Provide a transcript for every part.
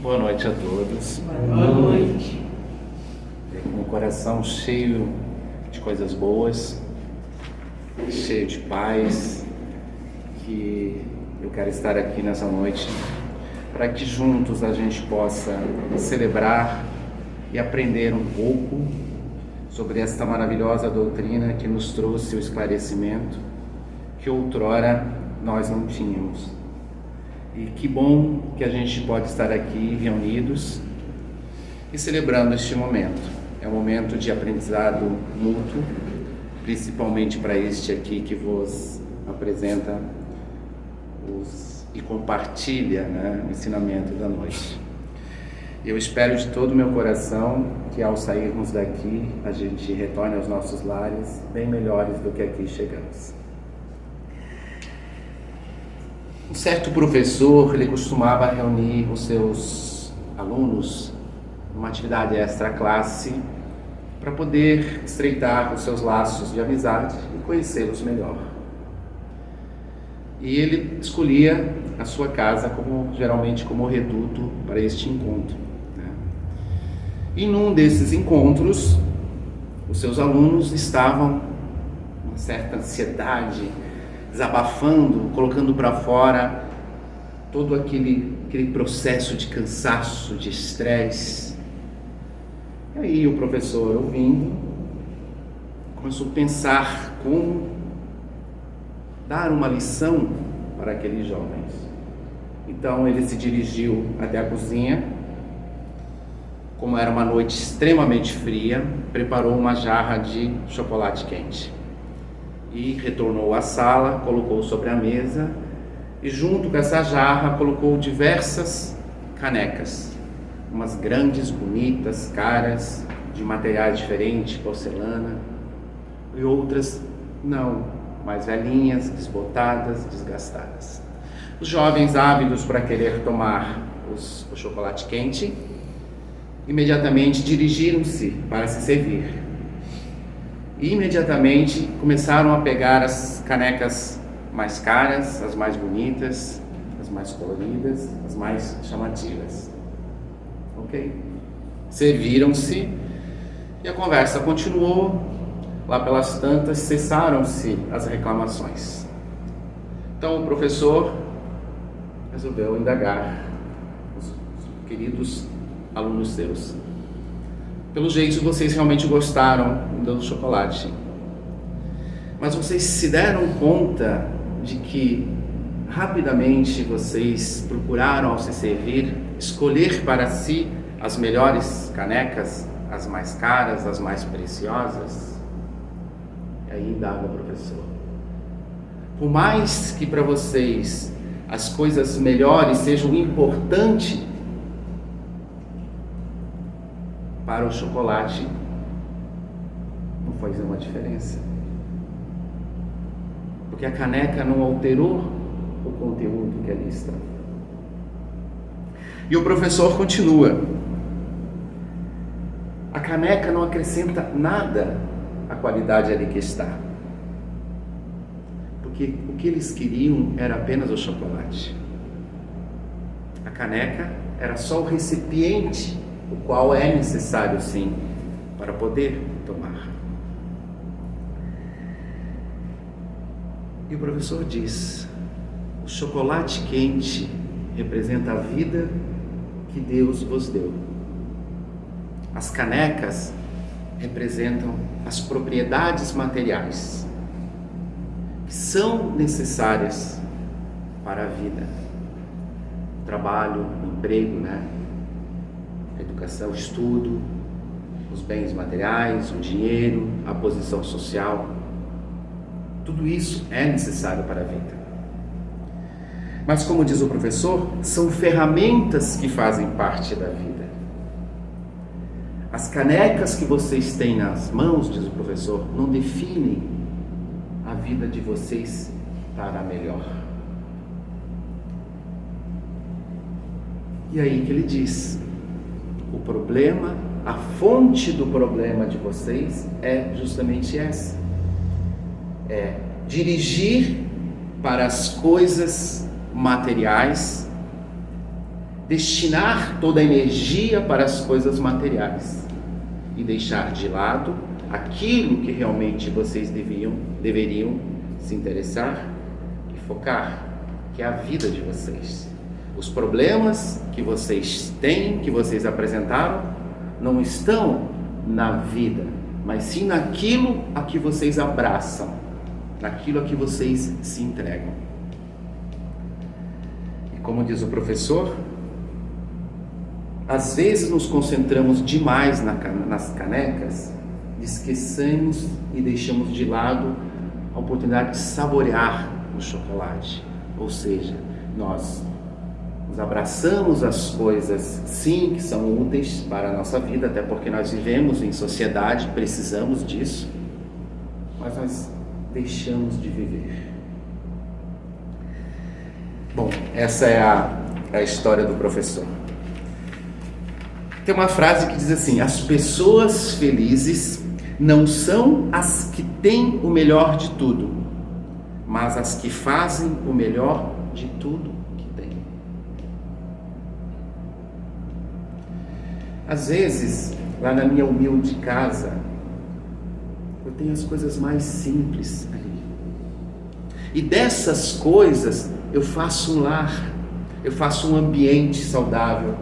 Boa noite a todos. Boa noite. Com o coração cheio de coisas boas, cheio de paz, que eu quero estar aqui nessa noite para que juntos a gente possa celebrar e aprender um pouco sobre esta maravilhosa doutrina que nos trouxe o esclarecimento que outrora nós não tínhamos. E que bom que a gente pode estar aqui reunidos e celebrando este momento. É um momento de aprendizado mútuo, principalmente para este aqui que vos apresenta e compartilha, o ensinamento da noite. Eu espero de todo o meu coração que ao sairmos daqui a gente retorne aos nossos lares bem melhores do que aqui chegamos. Um certo professor, ele costumava reunir os seus alunos numa atividade extra-classe para poder estreitar os seus laços de amizade e conhecê-los melhor. E ele escolhia a sua casa geralmente como reduto para este encontro. E num desses encontros, os seus alunos estavam com uma certa ansiedade, desabafando, colocando para fora todo aquele processo de cansaço, de estresse. E aí o professor, ouvindo, começou a pensar como dar uma lição para aqueles jovens. Então ele se dirigiu até a cozinha. Como era uma noite extremamente fria, preparou uma jarra de chocolate quente. E retornou à sala, colocou sobre a mesa e junto com essa jarra colocou diversas canecas, umas grandes, bonitas, caras, de materiais diferentes, porcelana, e outras não, mais velhinhas, desbotadas, desgastadas. Os jovens ávidos para querer tomar o chocolate quente, imediatamente dirigiram-se para se servir. E imediatamente começaram a pegar as canecas mais caras, as mais bonitas, as mais coloridas, as mais chamativas. Ok? Serviram-se e a conversa continuou. Lá pelas tantas cessaram-se as reclamações. Então o professor resolveu indagar os queridos alunos seus. Pelo jeito, vocês realmente gostaram do chocolate. Mas vocês se deram conta de que rapidamente vocês procuraram, ao se servir, escolher para si as melhores canecas, as mais caras, as mais preciosas? E aí indaga o professor. Por mais que para vocês as coisas melhores sejam importantes, para o chocolate não faz uma diferença, porque a caneca não alterou o conteúdo que ali está. E o professor continua: a caneca não acrescenta nada à qualidade ali que está, porque o que eles queriam era apenas o chocolate. A caneca era só o recipiente, o qual é necessário sim para poder tomar. E o professor diz: o chocolate quente representa a vida que Deus vos deu. As canecas representam as propriedades materiais que são necessárias para a vida. O trabalho, o emprego, a educação, o estudo, os bens materiais, o dinheiro, a posição social, tudo isso é necessário para a vida. Mas como diz o professor, são ferramentas que fazem parte da vida. As canecas que vocês têm nas mãos, diz o professor, não definem a vida de vocês para melhor. E aí que ele diz: o problema, a fonte do problema de vocês é justamente essa. É dirigir para as coisas materiais destinar toda a energia para as coisas materiais e deixar de lado aquilo que realmente vocês deveriam se interessar e focar, que é a vida de vocês. Os problemas que vocês têm, que vocês apresentaram, não estão na vida, mas sim naquilo a que vocês abraçam, naquilo a que vocês se entregam. E como diz o professor, às vezes nos concentramos demais nas canecas, esquecemos e deixamos de lado a oportunidade de saborear o chocolate. Ou seja, nós nos abraçamos as coisas, sim, que são úteis para a nossa vida, até porque nós vivemos em sociedade, precisamos disso, mas nós deixamos de viver. Bom, essa é a história do professor. Tem uma frase que diz assim: as pessoas felizes não são as que têm o melhor de tudo, mas as que fazem o melhor de tudo que têm. Às vezes, lá na minha humilde casa, eu tenho as coisas mais simples ali. E dessas coisas eu faço um lar, eu faço um ambiente saudável,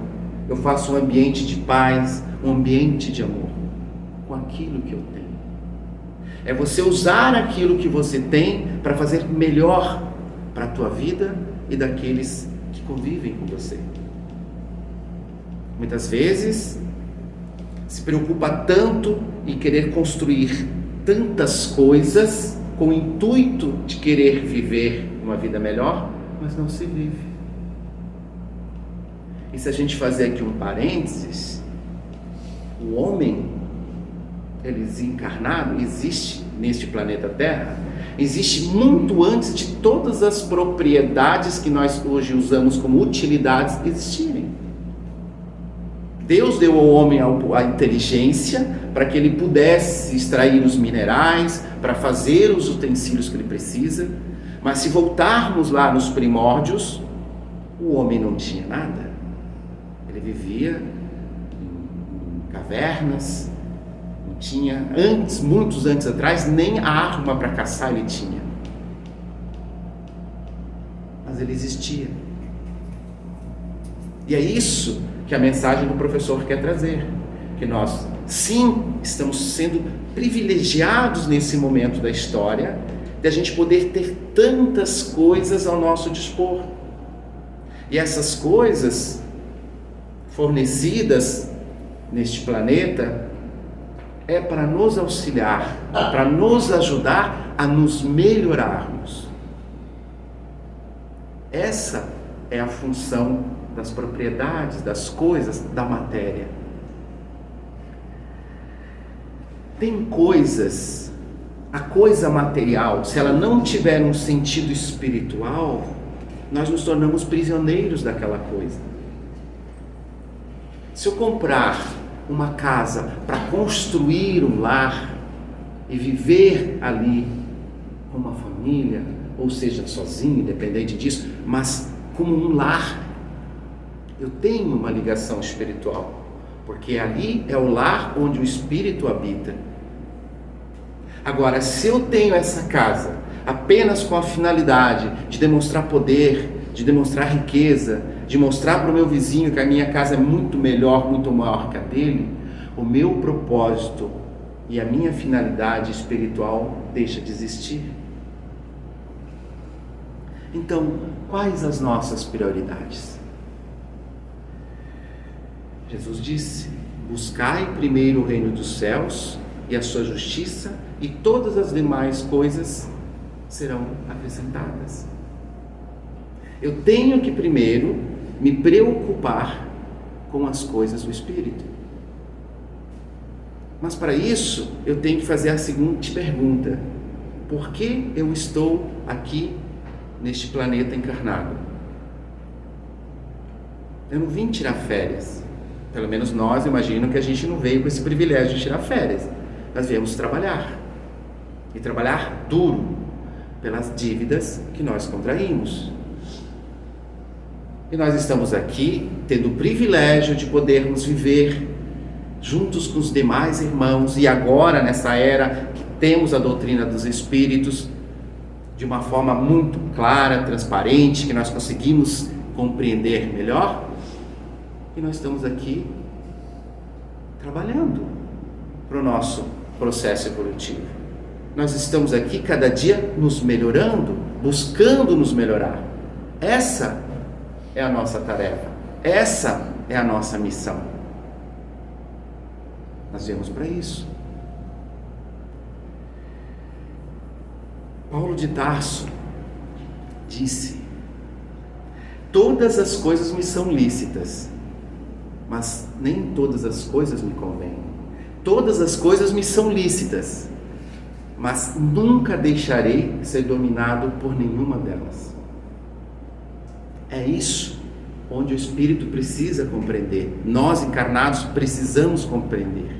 eu faço um ambiente de paz, um ambiente de amor, com aquilo que eu tenho. É você usar aquilo que você tem para fazer melhor para a tua vida e daqueles que convivem com você. Muitas vezes se preocupa tanto em querer construir tantas coisas com o intuito de querer viver uma vida melhor, mas não se vive. E se a gente fazer aqui um parênteses, o homem, ele desencarnado, existe neste planeta Terra, existe muito antes de todas as propriedades que nós hoje usamos como utilidades existirem. Deus deu ao homem a inteligência para que ele pudesse extrair os minerais, para fazer os utensílios que ele precisa, mas se voltarmos lá nos primórdios, o homem não tinha nada. Ele vivia em cavernas, não tinha, muitos antes atrás, nem a arma para caçar ele tinha. Mas ele existia. E é isso que a mensagem do professor quer trazer. Que nós, sim, estamos sendo privilegiados nesse momento da história, de a gente poder ter tantas coisas ao nosso dispor. E essas coisas fornecidas neste planeta é para nos auxiliar, para nos ajudar a nos melhorarmos. Essa é a função das propriedades, das coisas, da matéria. Tem coisas, a coisa material, se ela não tiver um sentido espiritual, nós nos tornamos prisioneiros daquela coisa. Se eu comprar uma casa para construir um lar e viver ali com uma família, ou seja, sozinho, independente disso, mas como um lar, eu tenho uma ligação espiritual, porque ali é o lar onde o espírito habita. Agora, se eu tenho essa casa apenas com a finalidade de demonstrar poder, de demonstrar riqueza, de mostrar para o meu vizinho que a minha casa é muito melhor, muito maior que a dele, o meu propósito e a minha finalidade espiritual deixa de existir. Então, quais as nossas prioridades? Jesus disse: buscai primeiro o reino dos céus e a sua justiça, e todas as demais coisas serão acrescentadas. Eu tenho que primeiro me preocupar com as coisas do Espírito. Mas para isso, eu tenho que fazer a seguinte pergunta: por que eu estou aqui neste planeta encarnado? Eu não vim tirar férias. Pelo menos nós, imagino que a gente não veio com esse privilégio de tirar férias. Nós viemos trabalhar. E trabalhar duro pelas dívidas que nós contraímos. E nós estamos aqui tendo o privilégio de podermos viver juntos com os demais irmãos, e agora nessa era que temos a doutrina dos Espíritos de uma forma muito clara, transparente, que nós conseguimos compreender melhor, e nós estamos aqui trabalhando para o nosso processo evolutivo. Nós estamos aqui cada dia nos melhorando, buscando nos melhorar. Essa é a nossa tarefa, essa é a nossa missão. Nós viemos para isso. Paulo de Tarso disse: todas as coisas me são lícitas, mas nem todas as coisas me convêm. Todas as coisas me são lícitas, mas nunca deixarei ser dominado por nenhuma delas. É isso onde o espírito precisa compreender. Nós encarnados precisamos compreender.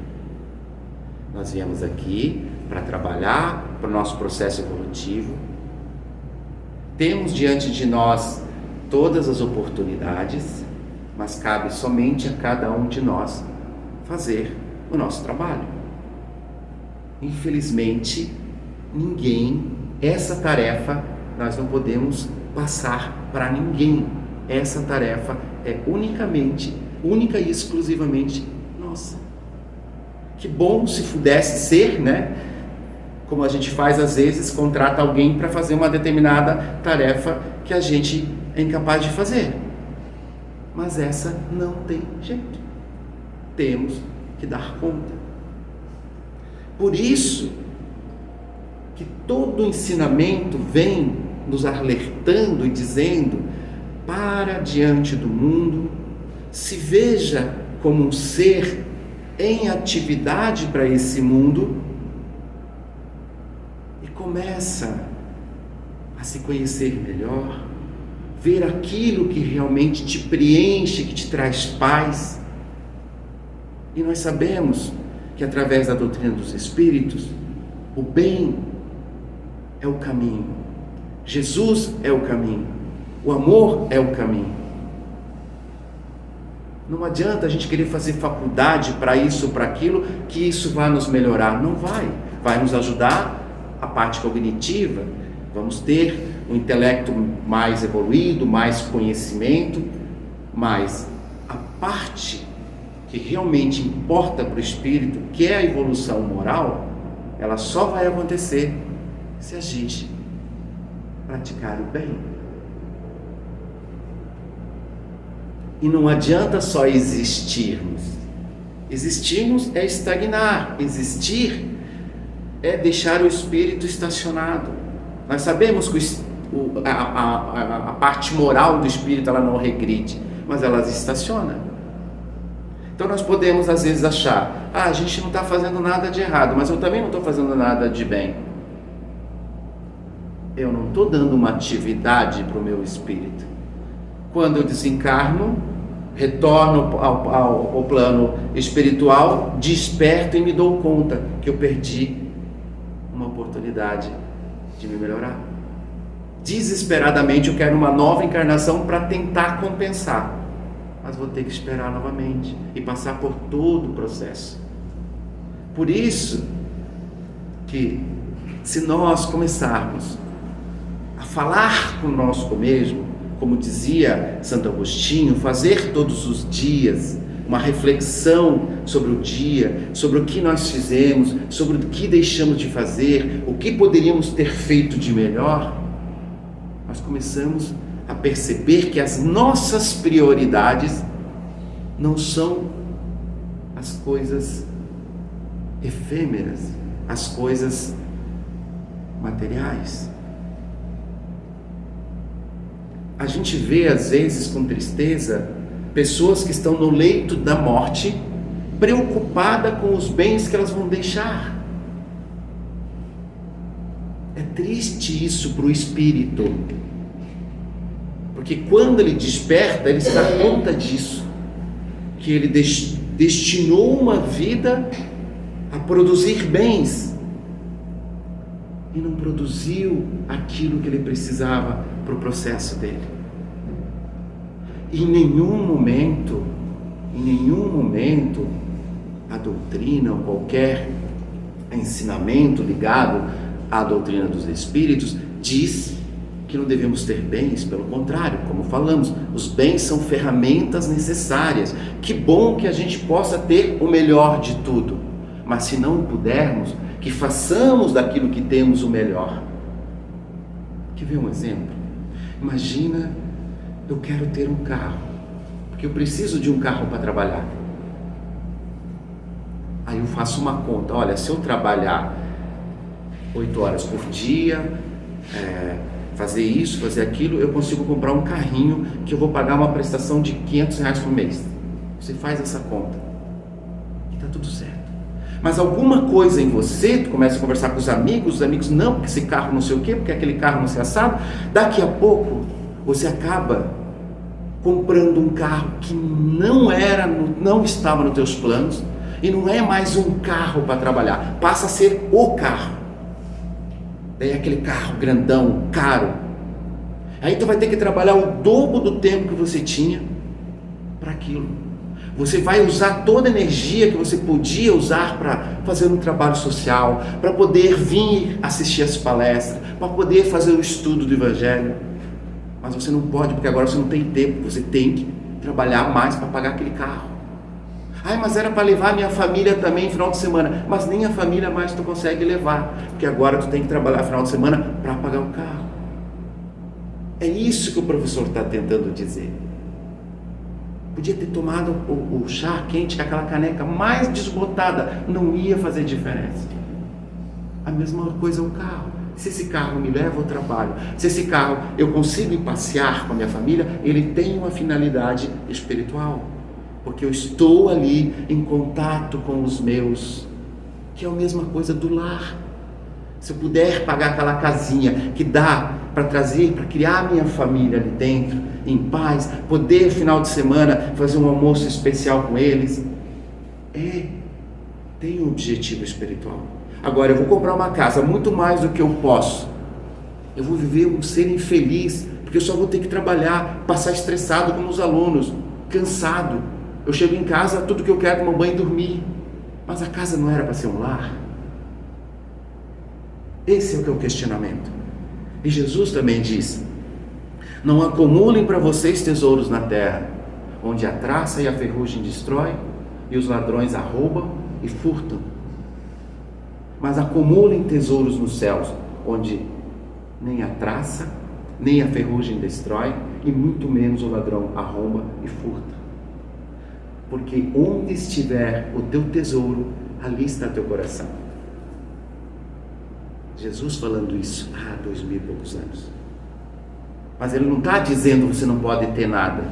Nós viemos aqui para trabalhar para o nosso processo evolutivo. Temos diante de nós todas as oportunidades, mas cabe somente a cada um de nós fazer o nosso trabalho. Infelizmente, essa tarefa nós não podemos passar para ninguém. Essa tarefa é única e exclusivamente nossa. Que bom se pudesse ser, né? Como a gente faz às vezes, contrata alguém para fazer uma determinada tarefa que a gente é incapaz de fazer. Mas essa não tem jeito. Temos que dar conta. Por isso que todo o ensinamento vem nos alertando e dizendo: para diante do mundo, se veja como um ser em atividade para esse mundo e começa a se conhecer melhor, ver aquilo que realmente te preenche, que te traz paz. E nós sabemos que através da doutrina dos Espíritos, o bem é o caminho, Jesus é o caminho, o amor é o caminho. Não adianta a gente querer fazer faculdade para isso, para aquilo, que isso vai nos melhorar. Não vai. Vai nos ajudar a parte cognitiva, vamos ter um intelecto mais evoluído, mais conhecimento, mas a parte que realmente importa para o espírito, que é a evolução moral, ela só vai acontecer se a gente praticar o bem. E não adianta só existirmos. Existirmos é estagnar. Existir é deixar o espírito estacionado. Nós sabemos que a parte moral do espírito ela não regride, mas ela estaciona. Então nós podemos às vezes achar: a gente não está fazendo nada de errado, mas eu também não estou fazendo nada de bem. Eu não estou dando uma atividade para o meu espírito. Quando eu desencarno, retorno ao plano espiritual, desperto e me dou conta que eu perdi uma oportunidade de me melhorar. Desesperadamente eu quero uma nova encarnação para tentar compensar, mas vou ter que esperar novamente e passar por todo o processo. Por isso que, se nós começarmos a falar conosco mesmo, como dizia Santo Agostinho, fazer todos os dias uma reflexão sobre o dia, sobre o que nós fizemos, sobre o que deixamos de fazer, o que poderíamos ter feito de melhor, nós começamos a perceber que as nossas prioridades não são as coisas efêmeras, as coisas materiais. A gente vê às vezes com tristeza pessoas que estão no leito da morte, preocupadas com os bens que elas vão deixar. É triste isso para o espírito, porque quando ele desperta, ele se dá conta disso, que ele destinou uma vida a produzir bens e não produziu aquilo que ele precisava para o processo dele. E em nenhum momento, a doutrina ou qualquer ensinamento ligado à doutrina dos espíritos diz que não devemos ter bens. Pelo contrário, como falamos, os bens são ferramentas necessárias. Que bom que a gente possa ter o melhor de tudo, mas se não pudermos, que façamos daquilo que temos o melhor. Quer ver um exemplo? Imagina, eu quero ter um carro, porque eu preciso de um carro para trabalhar. Aí eu faço uma conta, olha, se eu trabalhar 8 horas por dia, fazer isso, fazer aquilo, eu consigo comprar um carrinho que eu vou pagar uma prestação de R$500 por mês. Você faz essa conta e está tudo certo. Mas alguma coisa em você, tu começa a conversar com os amigos não, porque esse carro não sei o quê, porque aquele carro não sei assado, daqui a pouco você acaba comprando um carro que não estava nos teus planos, e não é mais um carro para trabalhar, passa a ser o carro. Daí aquele carro grandão, caro. Aí tu vai ter que trabalhar o dobro do tempo que você tinha para aquilo. Você vai usar toda a energia que você podia usar para fazer um trabalho social, para poder vir assistir as palestras, para poder fazer o estudo do Evangelho. Mas você não pode, porque agora você não tem tempo, você tem que trabalhar mais para pagar aquele carro. Mas era para levar a minha família também no final de semana. Mas nem a família mais tu consegue levar, porque agora tu tem que trabalhar no final de semana para pagar o carro. É isso que o professor está tentando dizer. Podia ter tomado o chá quente com aquela caneca mais desbotada, não ia fazer diferença. A mesma coisa é o carro. Se esse carro me leva ao trabalho, se esse carro eu consigo ir passear com a minha família, ele tem uma finalidade espiritual, porque eu estou ali em contato com os meus, que é a mesma coisa do lar. Se eu puder pagar aquela casinha que dá para trazer, para criar a minha família ali dentro, em paz, poder final de semana fazer um almoço especial com eles, tem um objetivo espiritual. Agora eu vou comprar uma casa muito mais do que eu posso, eu vou viver um ser infeliz, porque eu só vou ter que trabalhar, passar estressado com os alunos, cansado. Eu chego em casa, tudo que eu quero é tomar banho e dormir. Mas a casa não era para ser um lar? Esse é o que é o questionamento. E Jesus também diz: não acumulem para vocês tesouros na terra, onde a traça e a ferrugem destrói, e os ladrões arrombam e furtam. Mas acumulem tesouros nos céus, onde nem a traça, nem a ferrugem destrói, e muito menos o ladrão arromba e furta. Porque onde estiver o teu tesouro, ali está teu coração. Jesus falando isso há 2000 e poucos anos. Mas ele não está dizendo que você não pode ter nada.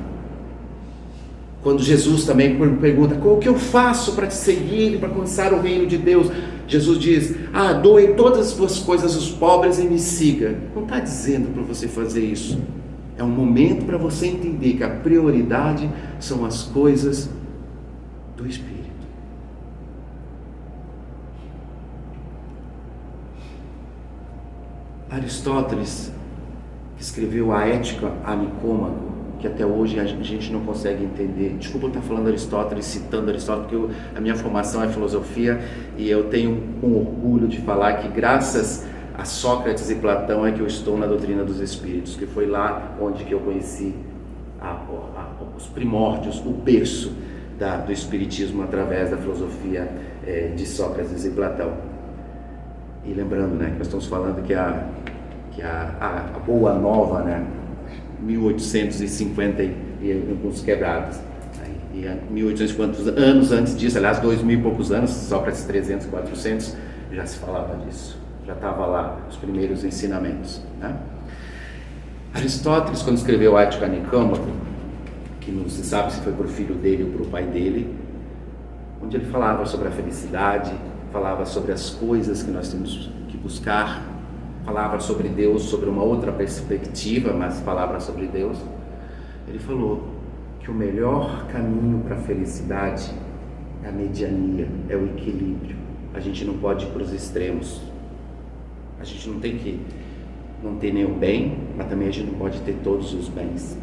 Quando Jesus também pergunta: o que eu faço para te seguir e para alcançar o reino de Deus? Jesus diz: doe todas as suas coisas aos pobres e me siga. Não está dizendo para você fazer isso. É um momento para você entender que a prioridade são as coisas do Espírito. Aristóteles, que escreveu a Ética a Nicômaco, que até hoje a gente não consegue entender. Desculpa eu estar falando Aristóteles, citando Aristóteles, porque a minha formação é filosofia e eu tenho um orgulho de falar que graças a Sócrates e Platão é que eu estou na doutrina dos Espíritos, que foi lá onde que eu conheci os primórdios, o berço do Espiritismo através da filosofia de Sócrates e Platão. E lembrando, que nós estamos falando que a Boa Nova, 1850 e alguns quebrados, e 1850 anos antes disso, aliás 2000 e poucos anos, Sócrates 300, 400, já se falava disso, já estava lá os primeiros ensinamentos. Aristóteles, quando escreveu a Ética a Nicômaco, que não se sabe se foi para o filho dele ou para o pai dele, onde ele falava sobre a felicidade, falava sobre as coisas que nós temos que buscar, falava sobre Deus, sobre uma outra perspectiva, mas falava sobre Deus. Ele falou que o melhor caminho para a felicidade é a mediania, é o equilíbrio. A gente não pode ir para os extremos. A gente não tem que não ter nenhum bem, mas também a gente não pode ter todos os bens.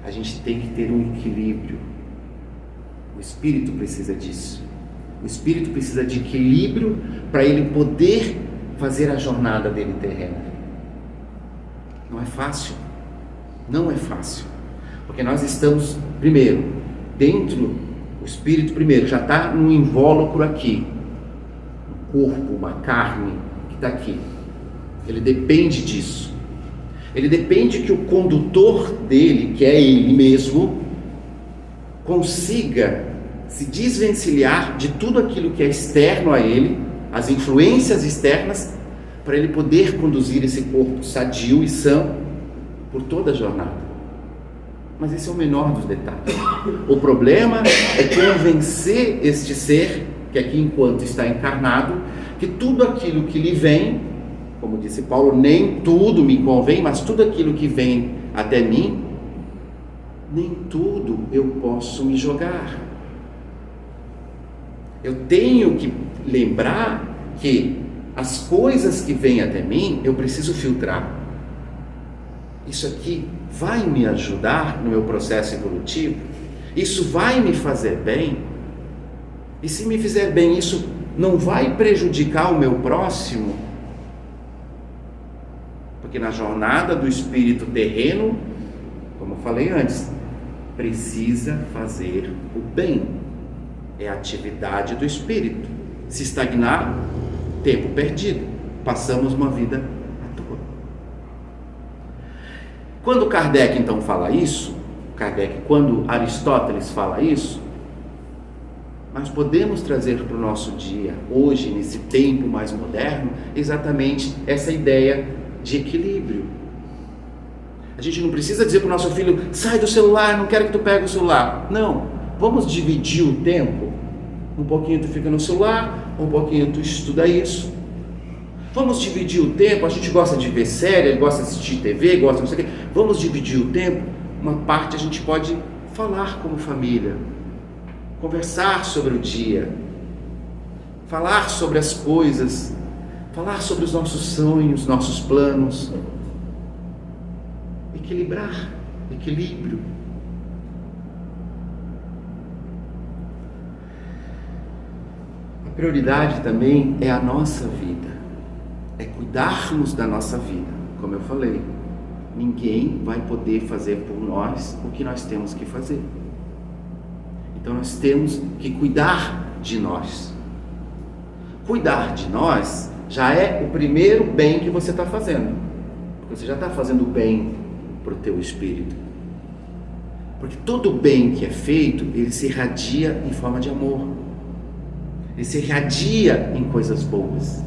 a gente tem que ter um equilíbrio. O espírito precisa disso. O espírito precisa de equilíbrio para ele poder fazer a jornada dele terrena. Não é fácil. Não é fácil. Porque nós estamos, primeiro, dentro, o espírito primeiro já está num invólucro aqui. Um corpo, uma carne que está aqui. Ele depende disso. Ele depende que o condutor dele, que é ele mesmo, consiga se desvencilhar de tudo aquilo que é externo a ele, as influências externas, para ele poder conduzir esse corpo sadio e são por toda a jornada. Mas esse é o menor dos detalhes. O problema é convencer este ser, que aqui enquanto está encarnado, que tudo aquilo que lhe vem, como disse Paulo, nem tudo me convém, mas tudo aquilo que vem até mim, nem tudo eu posso me jogar. Eu tenho que lembrar que as coisas que vêm até mim, eu preciso filtrar. Isso aqui vai me ajudar no meu processo evolutivo? Isso vai me fazer bem? E se me fizer bem, isso não vai prejudicar o meu próximo? Porque na jornada do espírito terreno, como eu falei antes, precisa fazer o bem. É a atividade do espírito. Se estagnar, tempo perdido. Passamos uma vida à toa. Quando Kardec então fala isso, quando Aristóteles fala isso, nós podemos trazer para o nosso dia, hoje, nesse tempo mais moderno, exatamente essa ideia de equilíbrio. A gente não precisa dizer para o nosso filho, sai do celular, não quero que tu pegue o celular. Não, vamos dividir o tempo. Um pouquinho tu fica no celular, um pouquinho tu estuda isso. Vamos dividir o tempo, a gente gosta de ver série, gosta de assistir TV, gosta de não sei o quê. Vamos dividir o tempo, uma parte a gente pode falar como família, conversar sobre o dia, falar sobre as coisas, falar sobre os nossos sonhos, nossos planos. Equilibrar, equilíbrio. A prioridade também é a nossa vida, é cuidarmos da nossa vida. Como eu falei, ninguém vai poder fazer por nós o que nós temos que fazer. Então nós temos que cuidar de nós. Cuidar de nós já é o primeiro bem que você está fazendo, porque você já está fazendo bem para o teu espírito. Porque todo bem que é feito, ele se irradia em forma de amor. Ele se irradia em coisas boas.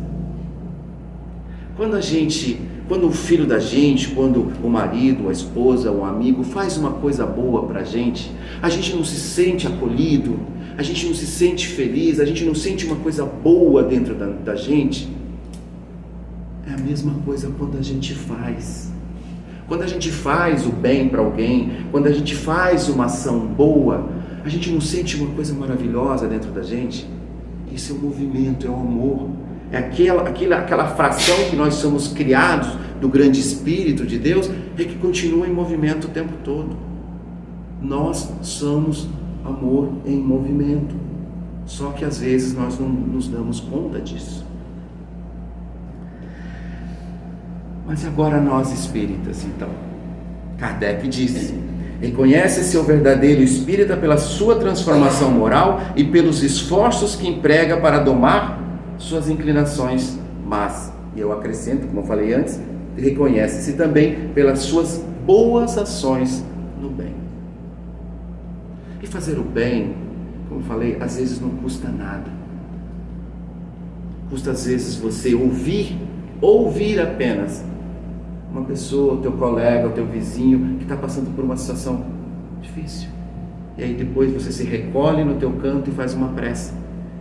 Quando o filho da gente, quando o marido, a esposa, o amigo faz uma coisa boa para a gente não se sente acolhido, a gente não se sente feliz, a gente não sente uma coisa boa dentro da gente. É a mesma coisa quando a gente faz. Quando a gente faz o bem para alguém, quando a gente faz uma ação boa, a gente não sente uma coisa maravilhosa dentro da gente? Isso é o movimento, é o amor, é aquela fração que nós somos criados do grande Espírito de Deus, é que continua em movimento o tempo todo. Nós somos amor em movimento, só que às vezes nós não nos damos conta disso. Mas agora nós espíritas, então, Kardec diz: reconhece seu verdadeiro espírita pela sua transformação moral e pelos esforços que emprega para domar suas inclinações más. E eu acrescento, como eu falei antes, reconhece-se também pelas suas boas ações no bem. E fazer o bem, como eu falei, às vezes não custa nada. Custa às vezes você ouvir apenas uma pessoa, o teu colega, o teu vizinho que está passando por uma situação difícil. E aí depois você se recolhe no teu canto e faz uma prece.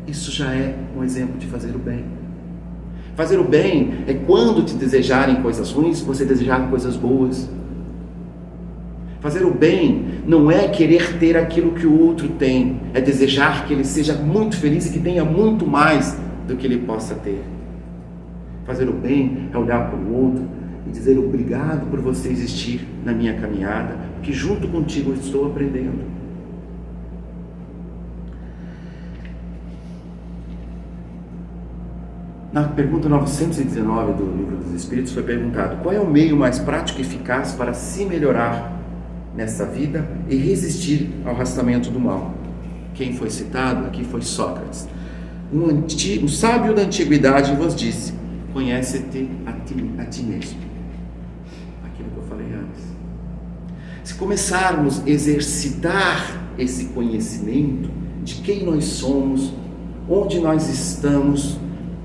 Isso já é um exemplo de fazer o bem. Fazer o bem é quando te desejarem coisas ruins, você desejar coisas boas. Fazer o bem não é querer ter aquilo que o outro tem, é desejar que ele seja muito feliz e que tenha muito mais do que ele possa ter. Fazer o bem é olhar para o outro e dizer obrigado por você existir na minha caminhada, porque junto contigo eu estou aprendendo. Na pergunta 919 do Livro dos Espíritos foi perguntado: qual é o meio mais prático e eficaz para se melhorar nessa vida e resistir ao arrastamento do mal? Quem foi citado aqui foi Sócrates. Um sábio da antiguidade vos disse: conhece-te a ti mesmo. Aquilo que eu falei antes. Se começarmos a exercitar esse conhecimento de quem nós somos, onde nós estamos,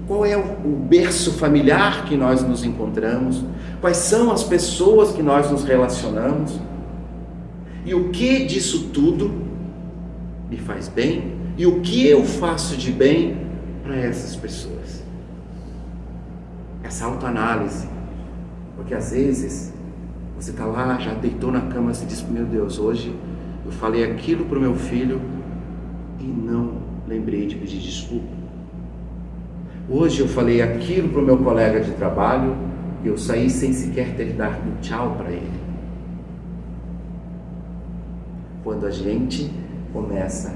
qual é o berço familiar que nós nos encontramos, quais são as pessoas que nós nos relacionamos, e o que disso tudo me faz bem, e o que eu faço de bem para essas pessoas. Essa autoanálise, porque às vezes você está lá, já deitou na cama e se diz: meu Deus, hoje eu falei aquilo para o meu filho e não lembrei de pedir desculpa. Hoje eu falei aquilo para o meu colega de trabalho e eu saí sem sequer ter dado um tchau para ele. Quando a gente começa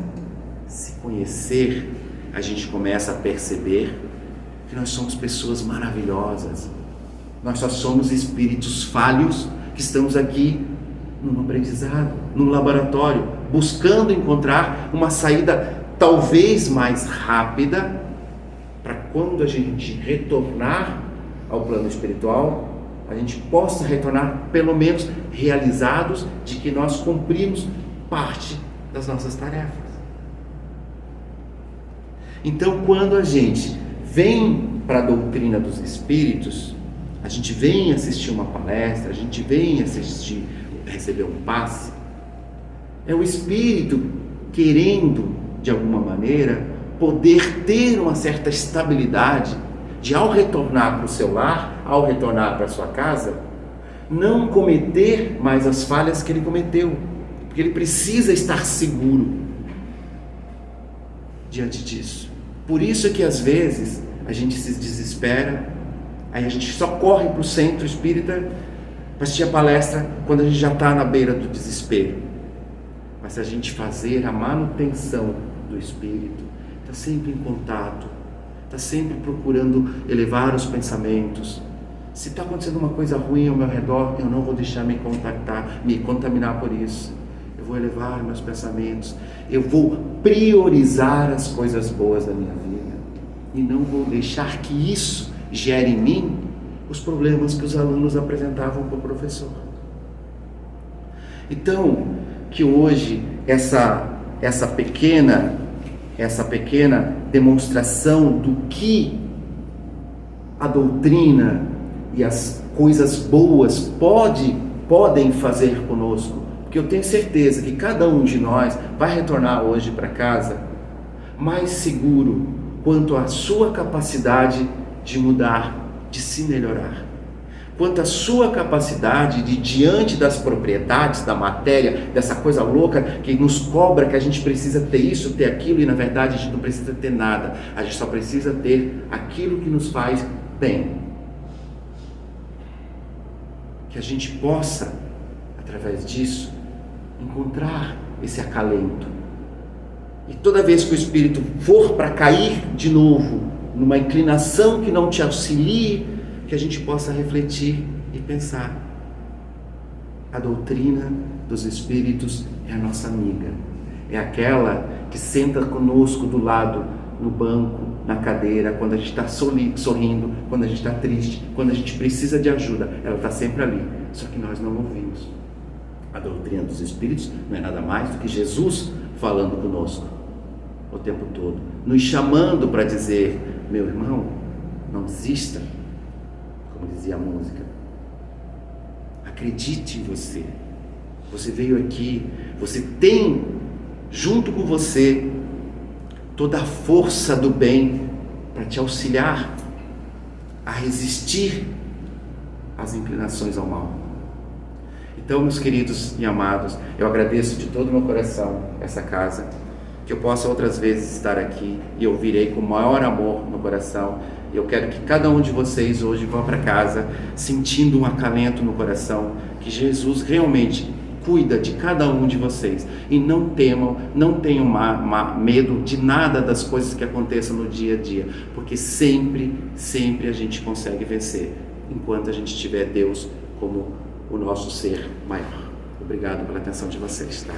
a se conhecer, a gente começa a perceber que nós somos pessoas maravilhosas. Nós só somos espíritos falhos que estamos aqui num aprendizado, num laboratório, buscando encontrar uma saída talvez mais rápida, para quando a gente retornar ao plano espiritual, a gente possa retornar pelo menos realizados de que nós cumprimos parte das nossas tarefas. Então, quando a gente vem para a doutrina dos espíritos, a gente vem assistir uma palestra, a gente vem assistir, receber um passe, é o espírito querendo, de alguma maneira, poder ter uma certa estabilidade de, ao retornar para o seu lar, ao retornar para a sua casa, não cometer mais as falhas que ele cometeu, porque ele precisa estar seguro diante disso. Por isso que às vezes a gente se desespera, aí a gente só corre para o centro espírita para assistir a palestra quando a gente já está na beira do desespero. Mas se a gente fazer a manutenção do espírito, está sempre em contato, está sempre procurando elevar os pensamentos. Se está acontecendo uma coisa ruim ao meu redor, eu não vou deixar me contaminar por isso. Eu vou elevar meus pensamentos, eu vou priorizar as coisas boas da minha vida e não vou deixar que isso gere em mim os problemas que os alunos apresentavam para o professor. Então, que hoje essa pequena demonstração do que a doutrina e as coisas boas podem fazer conosco, porque eu tenho certeza que cada um de nós vai retornar hoje para casa mais seguro quanto à sua capacidade de mudar, de se melhorar, quanto à sua capacidade de, diante das propriedades da matéria, dessa coisa louca que nos cobra que a gente precisa ter isso, ter aquilo, e na verdade a gente não precisa ter nada, a gente só precisa ter aquilo que nos faz bem. Que a gente possa, através disso, encontrar esse acalento. E toda vez que o espírito for para cair de novo numa inclinação que não te auxilie, que a gente possa refletir e pensar: a doutrina dos espíritos é a nossa amiga, é aquela que senta conosco do lado, no banco, na cadeira, quando a gente está sorrindo, quando a gente está triste, quando a gente precisa de ajuda, ela está sempre ali, só que nós não ouvimos. A doutrina dos espíritos não é nada mais do que Jesus falando conosco o tempo todo, nos chamando para dizer: meu irmão, não desista, como dizia a música, acredite em você, você veio aqui, você tem junto com você toda a força do bem para te auxiliar a resistir às inclinações ao mal. Então, meus queridos e amados, eu agradeço de todo o meu coração essa casa, que eu possa outras vezes estar aqui e eu virei com maior amor no coração Eu quero que cada um de vocês hoje vá para casa sentindo um acalento no coração, que Jesus realmente cuida de cada um de vocês. E não temam, não tenham medo de nada das coisas que aconteçam no dia a dia, porque sempre a gente consegue vencer, enquanto a gente tiver Deus como o nosso ser maior. Obrigado pela atenção de vocês, tá?